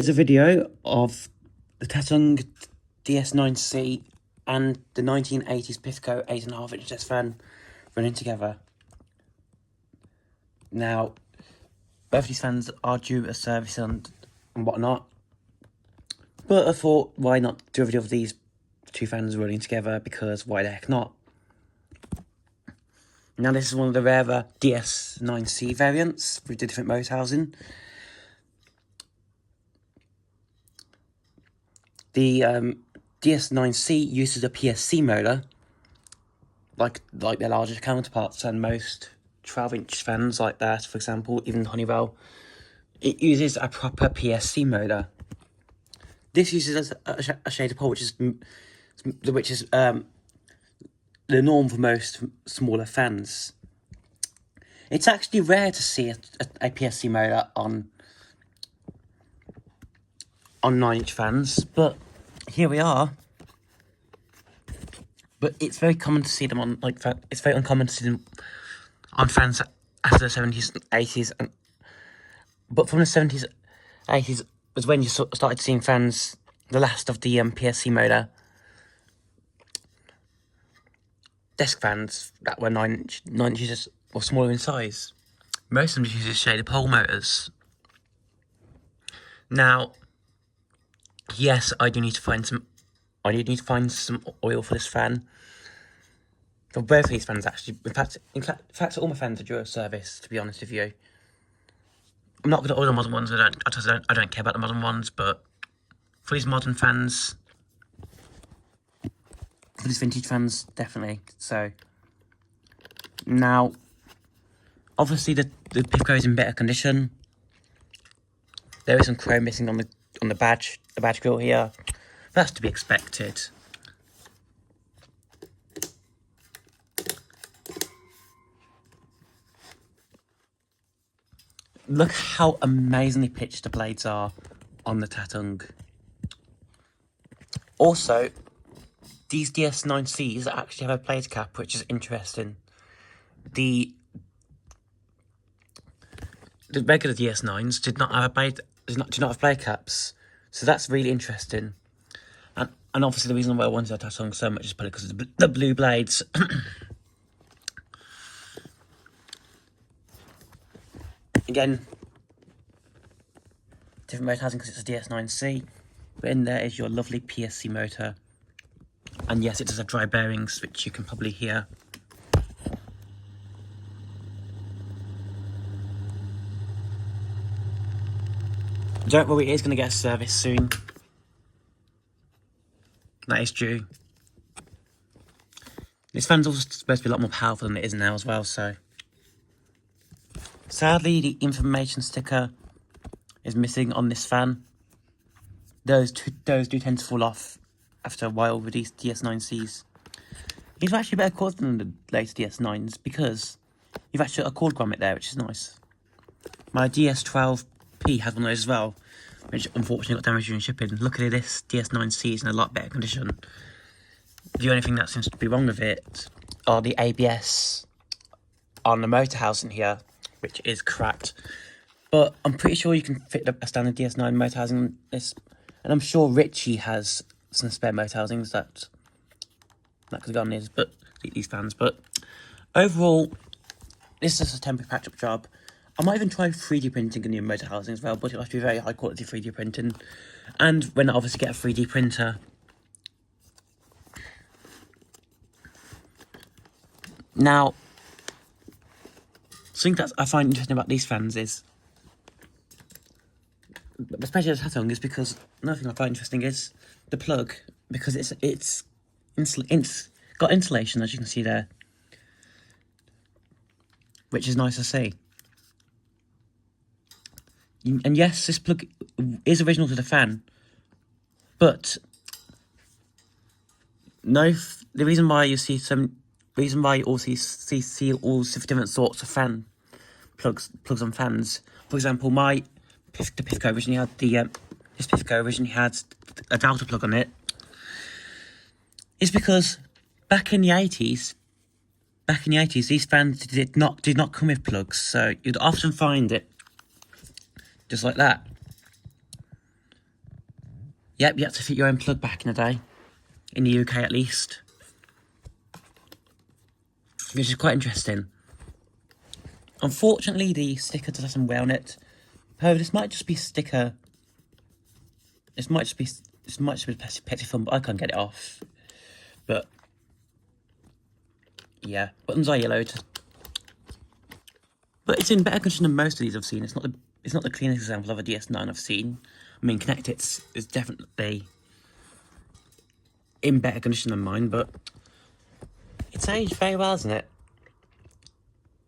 Here's a video of the Tatung DS-9C and the 1980s Pifco 8.5-inch desk fan running together. Now, both these fans are due a service and whatnot, but I thought, why not do a video of these two fans running together, because why the heck not? Now, this is one of the rarer DS-9C variants with the different motor housing. The DS-9C uses a PSC motor, like their larger counterparts and most 12-inch fans like that, for example, even Honeywell. It uses a proper PSC motor. This uses a shade of pole, which is the norm for most smaller fans. It's actually rare to see a PSC motor on 9-inch fans, but here we are. But it's very common to see them on, it's very uncommon to see them on fans after the 70s and 80s. But from the 70s, 80s was when you started seeing fans, the last of the PSC motor desk fans that were 9 inches or smaller in size. Most of them just use shaded pole motors. Now, yes, I do need to find some oil for this fan. For both of these fans, actually. In fact, all my fans are due a service, to be honest with you. I'm not going to order modern ones. I don't care about the modern ones, but for these modern fans, for these vintage fans, definitely. So now, obviously, the Pifco is in better condition. There is some chrome missing on the badge grill here. That's to be expected. Look how amazingly pitched the blades are on the Tatung. Also, these DS-9Cs actually have a blade cap, which is interesting. The regular DS-9s did not have blade caps, so that's really interesting. And obviously the reason why I wanted a Tatung so much is probably because of the blue blades. Again, different motor housing because it's a DS-9C. But in there is your lovely PSC motor. And yes, it does have dry bearings, which you can probably hear. Don't worry, it is going to get a service soon. That is due. This fan's also supposed to be a lot more powerful than it is now as well, so. Sadly, the information sticker is missing on this fan. Those do tend to fall off after a while with these DS-9Cs. These are actually better quality than the latest DS-9s because you've actually got a cord grommet there, which is nice. My DS-12P has one of those as well, which unfortunately got damaged during shipping. Luckily, this DS-9C is in a lot better condition. The only thing that seems to be wrong with it are the ABS on the motor housing here, which is cracked. But I'm pretty sure you can fit a standard DS-9 motor housing on this. And I'm sure Richie has some spare motor housings that could go on these fans. But overall, this is just a temporary patch-up job. I might even try 3D printing a new motor housing as well, but it'll have to be very high quality 3D printing. And when I obviously get a 3D printer. Now, something that I find interesting about these fans is, especially the Tatung, is because another thing I find interesting is the plug, because it's got insulation, as you can see there, which is nice to see. And yes, this plug is original to the fan, but the reason why you also see all different sorts of fan plugs on fans. For example, the Pifco originally had this Pifco originally had a Delta plug on it. It's because back in the 80s, these fans did not come with plugs, so you'd often find it just like that. Yep, you had to fit your own plug back in the day. In the UK at least. Which is quite interesting. Unfortunately, the sticker does have some wear on it. However, this might just be sticker. This might just be petty fun, but I can't get it off. But yeah, buttons are yellowed. But it's in better condition than most of these I've seen. It's not the cleanest example of a DS9 I've seen. I mean, Connect-It's is definitely in better condition than mine, but it's aged very well, isn't it?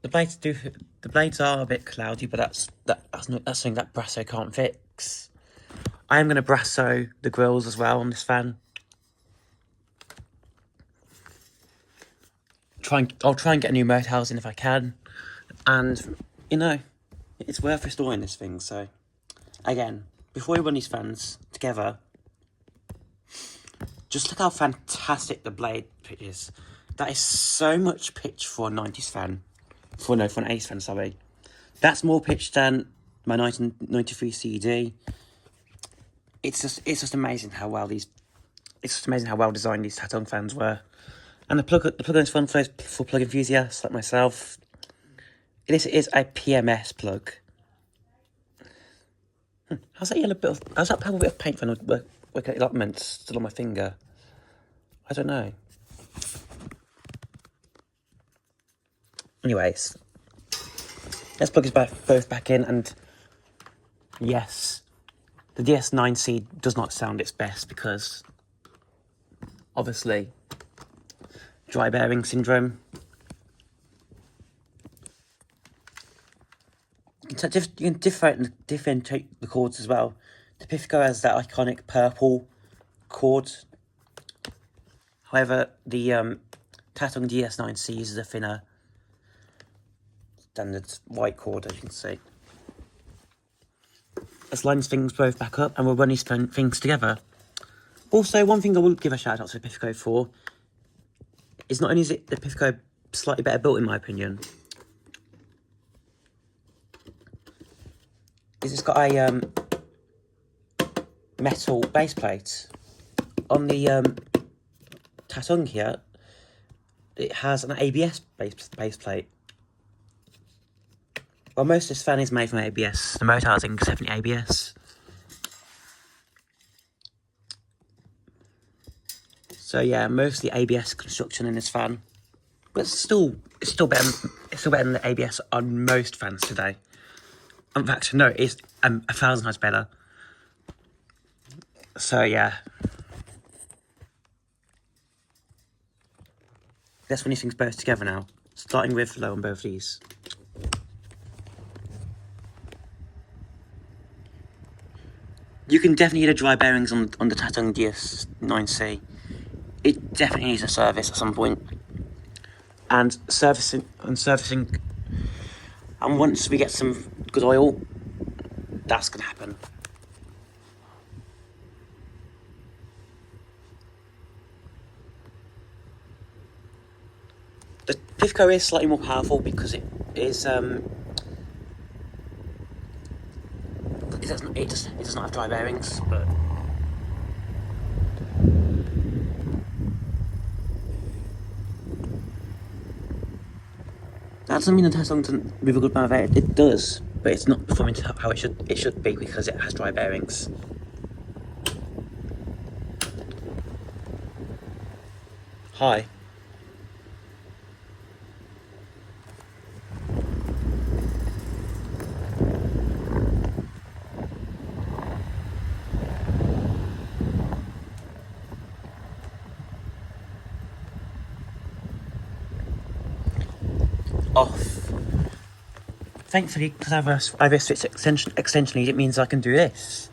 The blades are a bit cloudy, but that's something that Brasso can't fix. I am going to Brasso the grills as well on this fan. I'll try and get a new motor housing if I can, and you know, it's worth restoring this thing. So again, before we run these fans together, just look how fantastic the blade pitch is. That is so much pitch for a 90s fan. For an 80s fan, sorry. That's more pitch than my 1993 CD. It's just amazing how well designed these Tatung fans were. And the plug is fun for plug enthusiasts like myself. This is a PMS plug. How's that purple bit of paint from the working allotments still on my finger? I don't know. Anyways, let's plug both back in, and yes, the DS-9C does not sound its best because, obviously, dry bearing syndrome. You can differentiate the chords as well. The Pifco has that iconic purple chord. However, the Tatung DS-9C uses a thinner standard white chord, as you can see. Let's line these things both back up and we'll run these things together. Also, one thing I will give a shout out to the Pifco for is not only is it the Pifco slightly better built in my opinion, is it's got a metal base plate. On the Tatung here, it has an ABS base plate. Well, most of this fan is made from ABS. The motor housing is definitely ABS. So yeah, mostly ABS construction in this fan, but it's still better than the ABS on most fans today. In fact, no, it's 1,000 times better. So yeah, let's run these things both together now. Starting with low on both of these. You can definitely hear the dry bearings on the Tatung DS-9C. It definitely needs a service at some point. And servicing, and once we get some good oil, that's going to happen. The Pifco is slightly more powerful because it is it does not have dry bearings, but that doesn't mean the Tatung doesn't move a good amount of air. It does, but it's not performing how it should be because it has dry bearings. Hi. Off. Thankfully, because I have a switch extension lead, it means I can do this.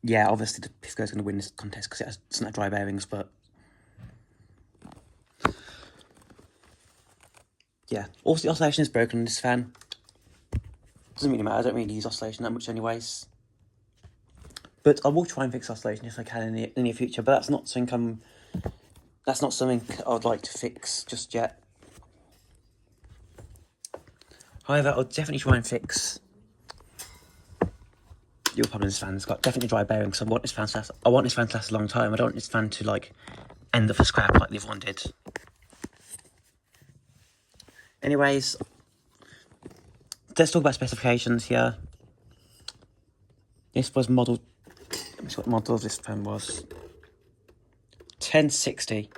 Yeah, obviously the Pifco is going to win this contest because it doesn't have dry bearings, but yeah. Also, the oscillation is broken in this fan. Doesn't really matter. I don't really use oscillation that much, anyways. But I will try and fix oscillation if I can in the near future. But that's not something I would like to fix just yet. However, I'll definitely try and fix your problems, fans. Got definitely dry bearings. I want this fan to last. I want this fan to last a long time. I don't want this fan to like end up for scrap like the other one did. Anyways, let's talk about specifications here. This was model. Let me see what model this fan was. 1060.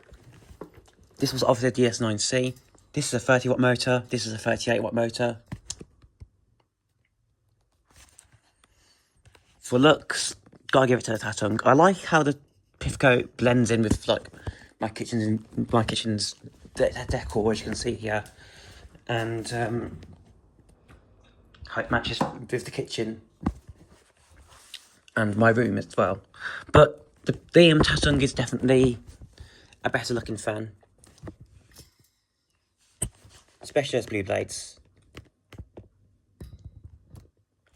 This was obviously a DS-9C. This is a 30-watt motor. This is a 38-watt motor. For looks, gotta give it to the Tatung. I like how the Pifco blends in with like my kitchen's decor, as you can see here, and how it matches with the kitchen and my room as well. But the Tatung is definitely a better looking fan, especially those blue blades.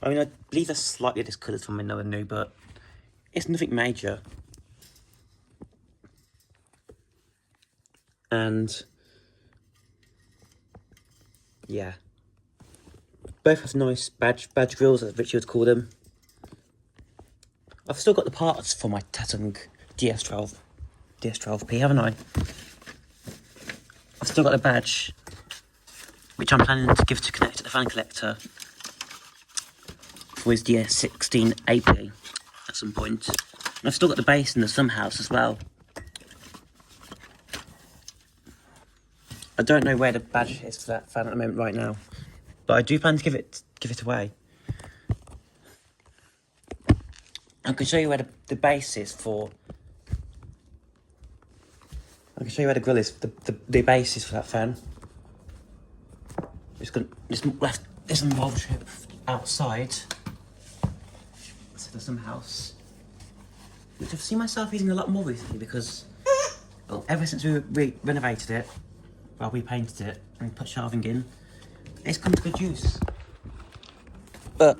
I mean, I believe they're slightly discoloured from another new, but it's nothing major. And yeah, both have nice badge grills, as Richie would call them. I've still got the parts for my Tatung DS-12P, haven't I? I've still got the badge, which I'm planning to give to connect to the fan collector for his DS-16AP at some point. And I've still got the base in the Sum House as well. I don't know where the badge is for that fan at the moment right now, but I do plan to give it away. I can show you where the base is for. I can show you where the grill is. The base is for that fan. Just gonna left this involved trip outside to the Sum House, which I've seen myself using a lot more recently because, well, ever since we renovated it, well, we painted it and put shelving in, it's come to good use. But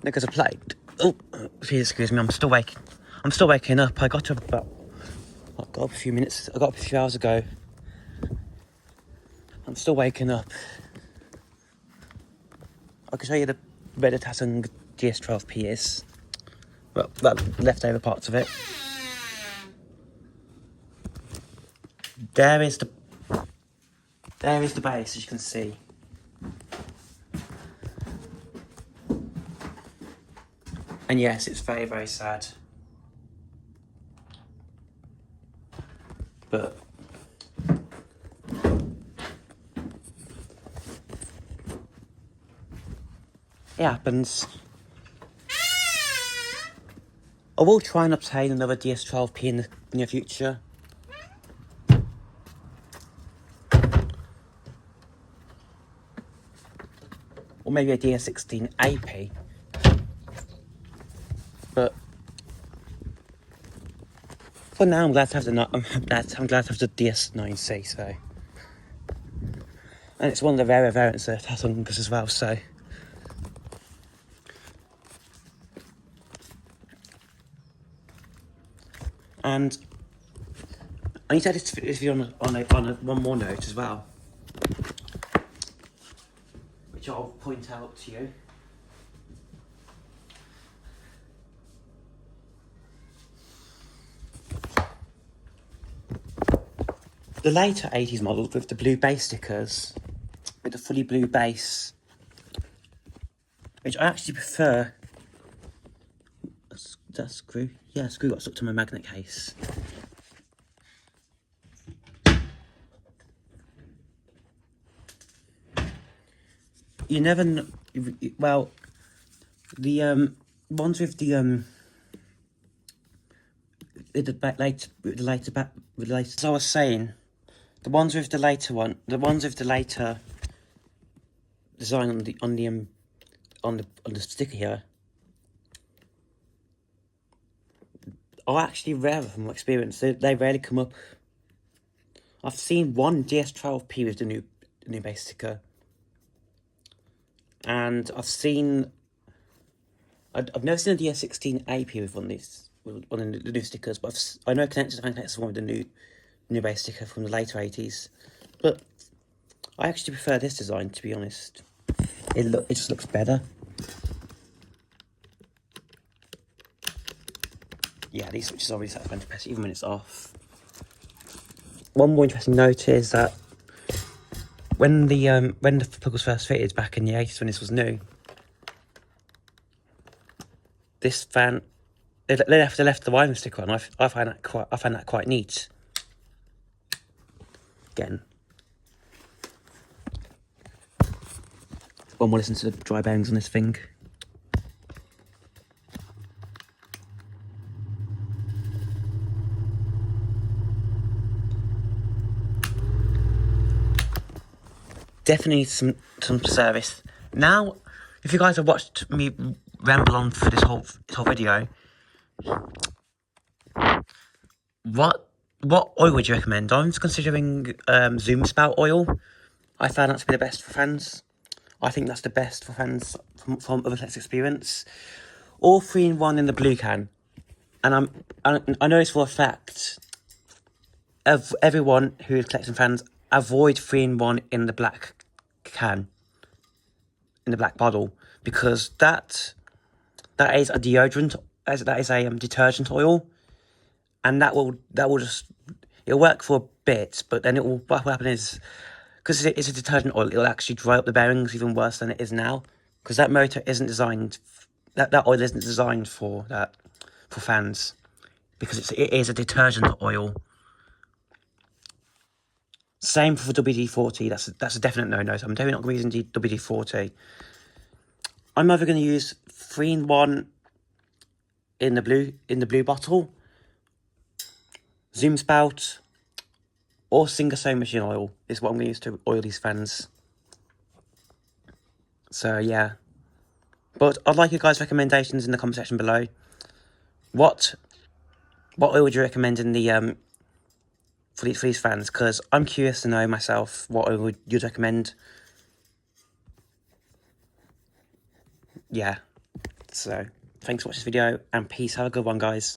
because I played. Oh, please excuse me. I'm still waking up. I got up a few minutes. I got up a few hours ago. I'm still waking up. I can show you where the Tatung DS-12P is. Well, that leftover parts of it. There is the base, as you can see. And yes, it's very, very sad. But it happens. I will try and obtain another DS-12P in the near future. Or maybe a DS-16AP. But for now, I'm glad to have the DS-9C. So, and it's one of the rarer variants of Tatung as well. So, and I need to add this video on one more note as well, which I'll point out to you. The later 80s models with the blue base stickers, with the fully blue base, which I actually prefer. That screw? Yeah, a screw got stuck to my magnet case. You never know. Well, the ones with the as I was saying, the ones with the later design on the sticker here are actually rare from my experience. They rarely come up. I've seen one DS-12P with the new base sticker, and I've never seen a DS-16AP with one of these, with one of the new stickers. But I know Connected Fan Connected one with the new base sticker from the later 80s. But I actually prefer this design, to be honest. It just looks better. Yeah, these switches are really satisfying to press even when it's off. One more interesting note is that when the plug was first fitted back in the 80s when this was new, this fan they left the wiring sticker on. I find that quite neat. Again, one more listen to the dry bearings on this thing. Definitely needs some service. Now, if you guys have watched me ramble on for this whole video, what oil would you recommend? I'm considering Zoom spout oil. I found that to be the best for fans. I think that's the best for fans from other Flex experience. All 3-in-1 in the blue can, and I know it's for a fact. Of everyone who is collecting fans, avoid 3-in-1 in the black can, in the black bottle, because that is a deodorant, that is a detergent oil, and that will just, it'll work for a bit, but then what will happen is, because it's a detergent oil, it'll actually dry up the bearings even worse than it is now, because that motor isn't designed, that oil isn't designed for that, for fans, because it is a detergent oil. Same for WD-40. That's a definite no-no. So I'm definitely not going to be using WD-40. I'm either going to use 3-in-1 in the blue bottle, Zoom spout, or Singer sewing machine oil is what I'm going to use to oil these fans. So yeah, but I'd like you guys' recommendations in the comment section below. What oil would you recommend in the for these fans? Because I'm curious to know myself what oil you'd recommend. Yeah, so thanks for watching this video, and peace. Have a good one, guys.